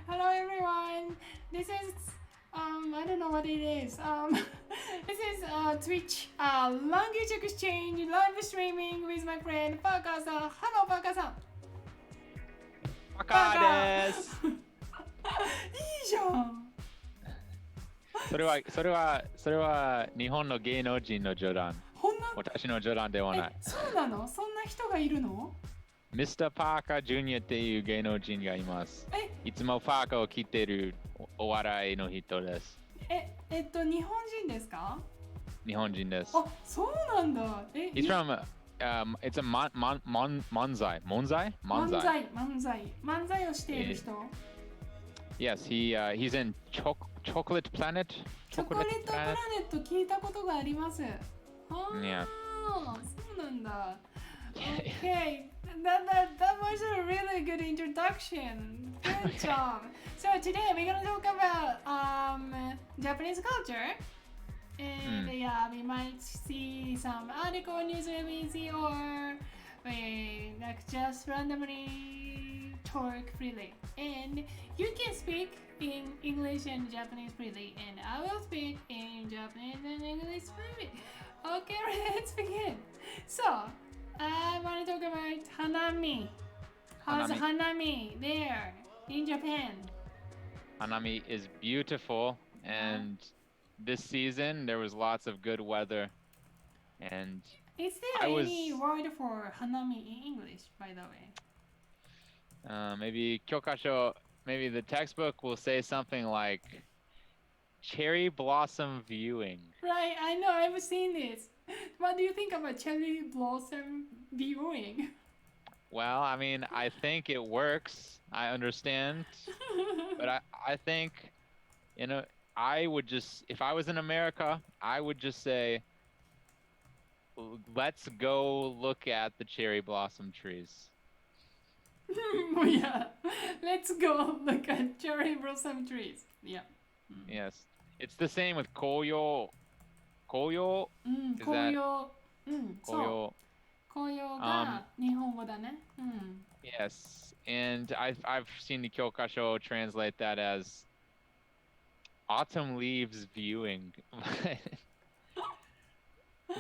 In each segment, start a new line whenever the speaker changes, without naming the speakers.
Hello everyone. This is I don't know what it is. This is Twitch language exchange live streaming with my friend Parker さん。Hello Parker さん。
パカーです。
いいじゃん。
それは日本の芸能人の冗談。私の冗談ではない。
そうなの？そんな人がいるの？
ミスター・パーカー・ジュニアっていう芸能人がいます。いつもパーカーを着ているお笑いの人です。
日本人ですか？
日本人です。
あ、そうなんだ。
He's from it's a manzai.
漫才をしている人。
Yes, he's in Chocolate Planet.
チョコレートプラネット聞いたことがあります。
Yeah.
そうなんだ。Okay, that was a really good introduction. Good job. So today we're gonna talk about Japanese culture, and yeah, we might see some article, news reviews, or we like just randomly talk freely. And you can speak in English and Japanese freely, and I will speak in Japanese and English freely. Okay, let's begin. So.I want to talk about Hanami. How's Hanami there in Japan?
Hanami is beautiful, and this season there was lots of good weather. And
is there any word for Hanami in English, by the way?
Maybe kyokasho, maybe the textbook will say something like cherry blossom viewing.
Right, I know, I've seen this. What do you think about cherry blossom viewing?
Well, I mean, I think it works. I understand. But I think, I would just, if I was in America, I would just say, let's go look at the cherry blossom trees.
Yeah, let's go look at cherry blossom trees. Yeah.
Yes. It's the same with koyo. Koyo?
紅葉。そう。紅葉が日本語だね。
Yes, and I've seen the kyokasho translate that as autumn leaves viewing.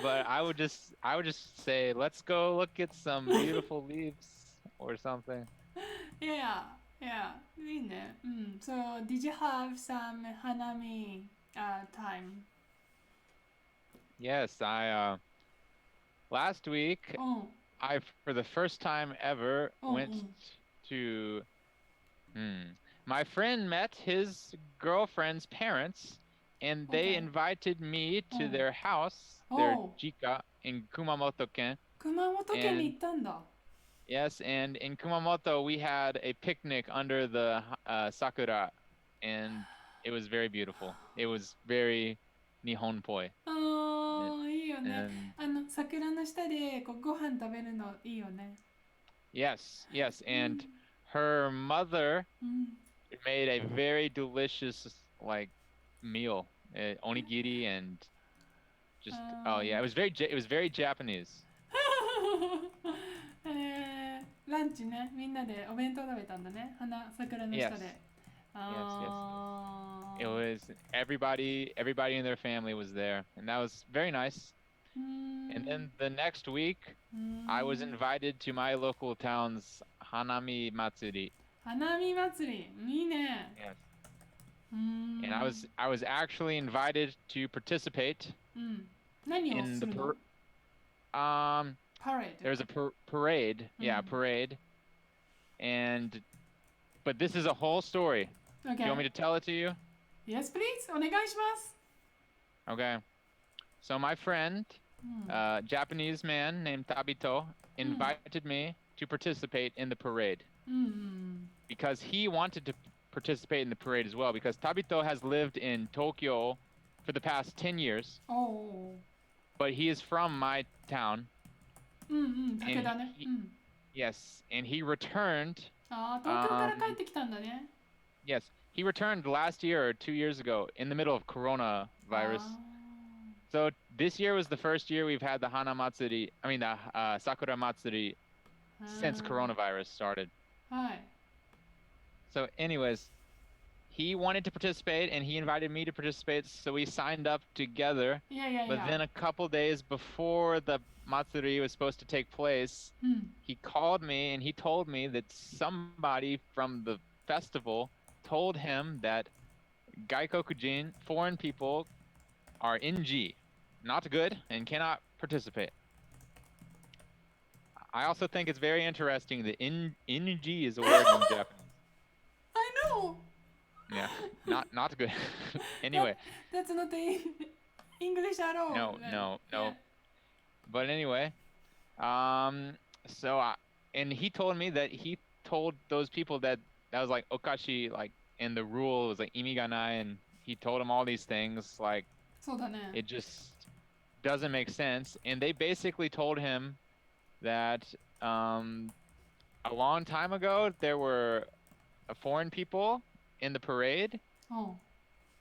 But I would just say, let's go look at some beautiful leaves or something.
Yeah, いいね。So, did you have some Hanami time?
Yes, last week I for the first time ever went to my friend met his girlfriend's parents, and they invited me to their house, their jika in Kumamoto-ken.
熊本県に行ったんだ。
Yes, and in Kumamoto we had a picnic under the sakura, and it was very beautiful. It was very Nihon-poi.
いいよね。桜の下でご飯食べるのいいよね。
Yes, and her mother made a very delicious meal, onigiri, and just it was very Japanese.
ランチね、みんなでお弁当食べたんだね。桜の下で。
Yes. It was everybody in their family was there, and that was very nice. And then the next week, I was invited to my local town's Hanami Matsuri.
Hanami Matsuri, いいね。
Yes. And I was actually invited to participate in the
parade.
There was a parade. Yeah, parade. But this is a whole story.
Okay.
Do you want me to tell it to you?
Yes, please. お願いします。
Okay. So my friend, a Japanese man named Tabito, invited me to participate in the parade. Because he wanted to participate in the parade as well, because Tabito has lived in Tokyo for the past 10 years.
Oh.
But he is from my town.
武田ね。
Yes, and he returned.
東京から帰ってきたんだね。
Yes, he returned last year or 2 years ago in the middle of coronavirus. So this year was the first year we've had the the Sakura Matsuri since coronavirus started.
Hi.
So anyways, he wanted to participate and he invited me to participate, so we signed up together. But then a couple days before the Matsuri was supposed to take place, he called me and he told me that somebody from the festival told him that Gaikokujin, foreign people, are NG, not good, and cannot participate. I also think it's very interesting that NG is a word in Japanese.
I know.
Yeah, not good. Anyway.
That's not English at all.
No. Yeah. But anyway, and he told me that he told those people that was like okashi, like, and the rule was like imiganai, and he told them all these things, like, it just doesn't make sense. And they basically told him that a long time ago there were foreign people in the parade.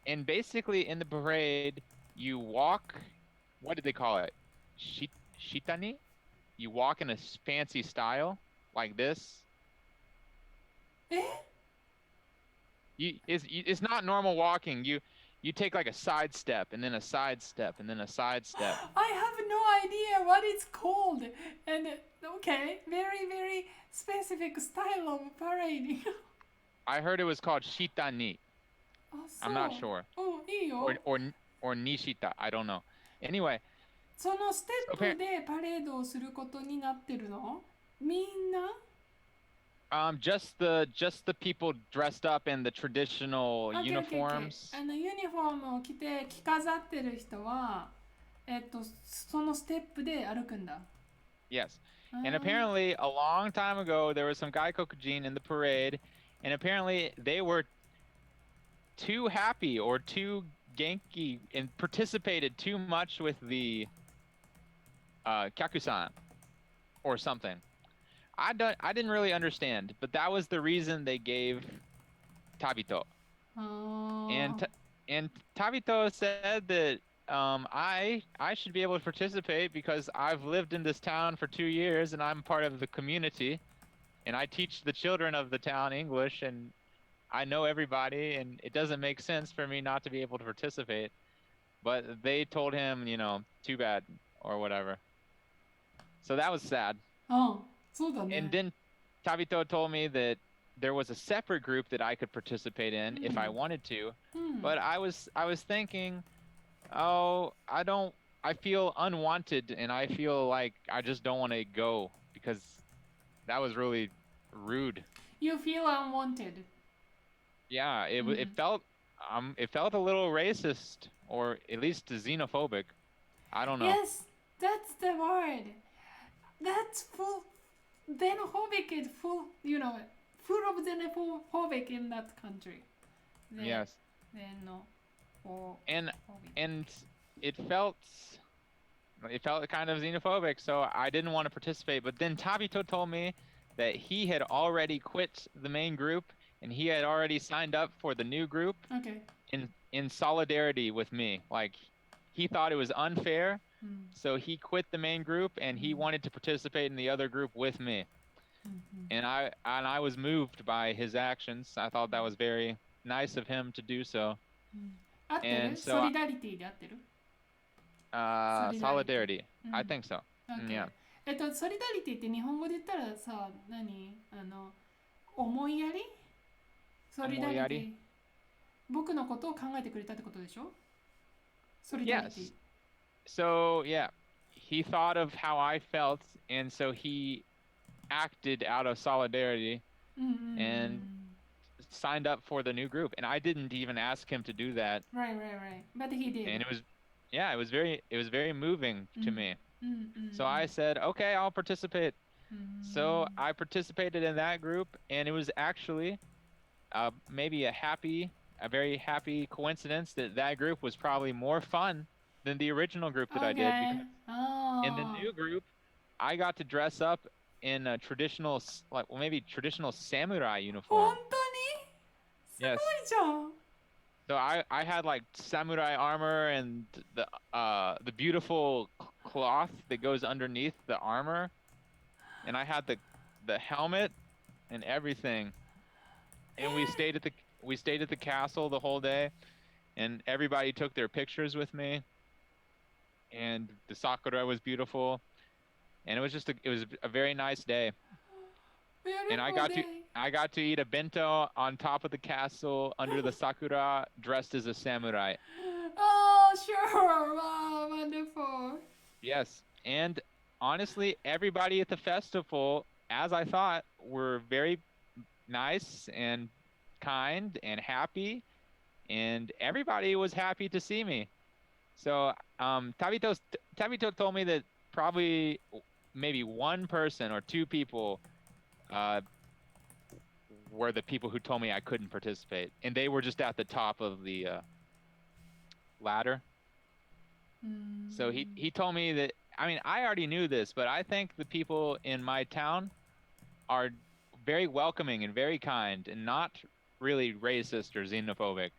And basically in the parade you walk, what did they call it? Shitani? You walk in a fancy style like this. It's not normal walking. You take like a side step and then a side step and then a side step.
I have no idea what it's called. And okay, very, very specific style of parading.
I heard it was called shitani. I'm not sure. Or nishita. I don't know. Anyway.
そのステップでパレードをすることになってるの？みんな
？Just the people dressed up in the traditional uniforms.
ユニフォームを着て着飾ってる人は、そのステップで歩くんだ。
Yes. And apparently a long time ago there was some Gaikokujin in the parade, and apparently they were too happy or too genki and participated too much with the kyakusan or something. I didn't really understand, but that was the reason they gave Tabito. And Tabito said that I should be able to participate because I've lived in this town for 2 years and I'm part of the community, and I teach the children of the town English, and I know everybody, and it doesn't make sense for me not to be able to participate. But they told him, too bad or whatever. So that was sad. And then Tabito told me that there was a separate group that I could participate in if I wanted to. But I was thinking, I feel unwanted, and I feel like I just don't want to go because that was really rude.
You feel unwanted.
Yeah, it felt a little racist, or at least xenophobic. I don't know.
Yes, that's the word. That's full. Xenophobic is full of xenophobic in that country.
Yes. And it felt kind of xenophobic, so I didn't want to participate. But then Tabito told me that he had already quit the main group and he had already signed up for the new group.
Okay.
In solidarity with me. Like, he thought it was unfair, so he quit the main group and he wanted to participate in the other group with me. And I was moved by his actions. I thought that was very nice of him to do so. And so
solidarity で合ってる
？Solidarity. I think so.
Yeah. ソリダリティって日本語で言ったらさ、思いやり？ソリダリティ。僕のことを考えてくれたってことでしょ？ソリダリティ。
Yes. So, yeah, he thought of how I felt, and so he acted out of solidarity and signed up for the new group. And I didn't even ask him to do that.
Right. But he did.
And it was very moving to me. So I said, okay, I'll participate. So I participated in that group, and it was actually maybe a very happy coincidence that group was probably more fun than the original group that I did. Because in the new group, I got to dress up in a traditional samurai uniform.
本当に？すごいじゃん。
So I had like samurai armor and the beautiful cloth that goes underneath the armor, and I had the helmet and everything. And we stayed we stayed at the castle the whole day, and everybody took their pictures with me. And the sakura was beautiful, and it was a very nice day. And I got to eat a bento on top of the castle under the sakura, dressed as a samurai.
Oh, sure. Wow, wonderful.
Yes, and honestly, everybody at the festival, as I thought, were very nice and kind and happy, and everybody was happy to see me. So Tabito told me that probably maybe one person or two people were the people who told me I couldn't participate, and they were just at the top of the ladder. So he told me that, I mean, I already knew this, but I think the people in my town are very welcoming and very kind and not really racist or xenophobic.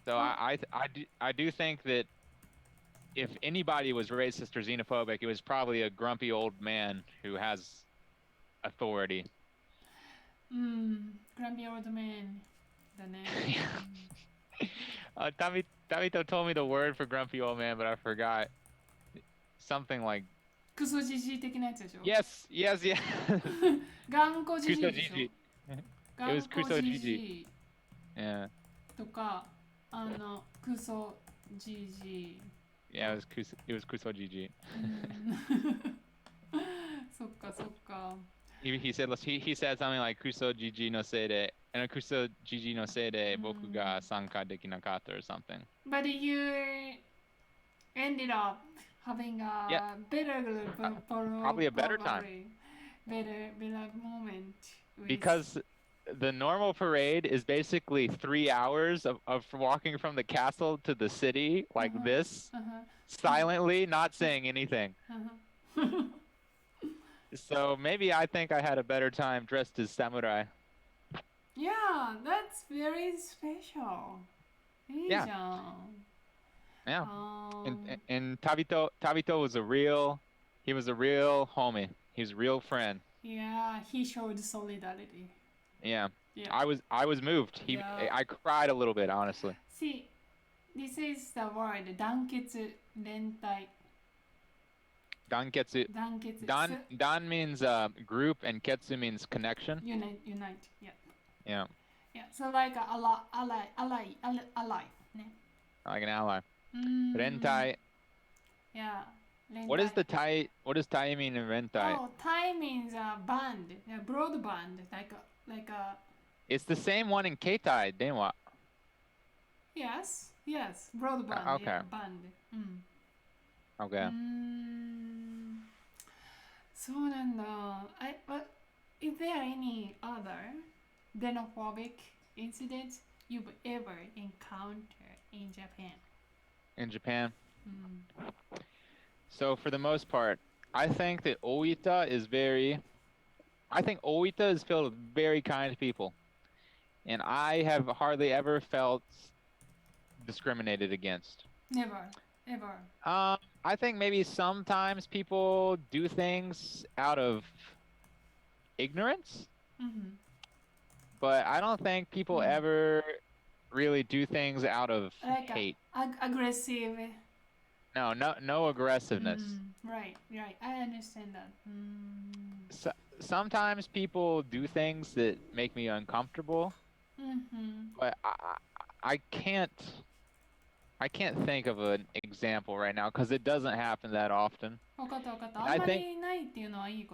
So I do think that if anybody was racist or xenophobic, it was probably a grumpy old man who has authority.
Grumpy old man. だね。
Tabito told me the word for grumpy old man, but I forgot. Something like
クソジジイ的なやつでしょ
Yes.
頑固ジジイでしょ
It
頑
was
固
Kuso
ジジ
Jiji.
イ
Yeah.
とかクソジジイ
Yeah, it was Kuso Jiji.
そっかそっか
He said something like Kuso Jiji no sei de, and Kuso Jiji no sei de boku ga sanka dekinakatta or something.
But you ended up having a better
probably a better time.
Better moment.
Because the normal parade is basically 3 hours of walking from the castle to the city like this, silently, not saying anything. So maybe I think I had a better time dressed as samurai.
Yeah, that's very special. いいじゃん。
Yeah. And Tabito was a real homie. He was a real friend.
Yeah, he showed solidarity.
Yeah. I was moved. I cried a little bit, honestly.
See, this is the word 団結連帯
Danketsu. Dan means group, and ketsu means connection.
Unite.
Yeah.
So like ally. Ne?
Like an ally. Rentai.
Yeah. Rentai.
What does tai mean in rentai?
Oh, tai means band, a broad band, like a.
It's the same one in keitai, denwa.
Yes, broad band.
Okay.
Yeah, band.
Okay.
そうなんだ。But is there any other xenophobic incident you've ever encountered in Japan?
In Japan? So for the most part, I think Oita is filled with very kind people. And I have hardly ever felt discriminated against.
Never, ever.
I think maybe sometimes people do things out of ignorance. But I don't think people ever really do things out of hate.
Aggressive.
No aggressiveness.
Right. I understand that.
Sometimes people do things that make me uncomfortable. But I can't think of an example right now because it doesn't happen that often.
わかった。あんまりないっていうのはいいこ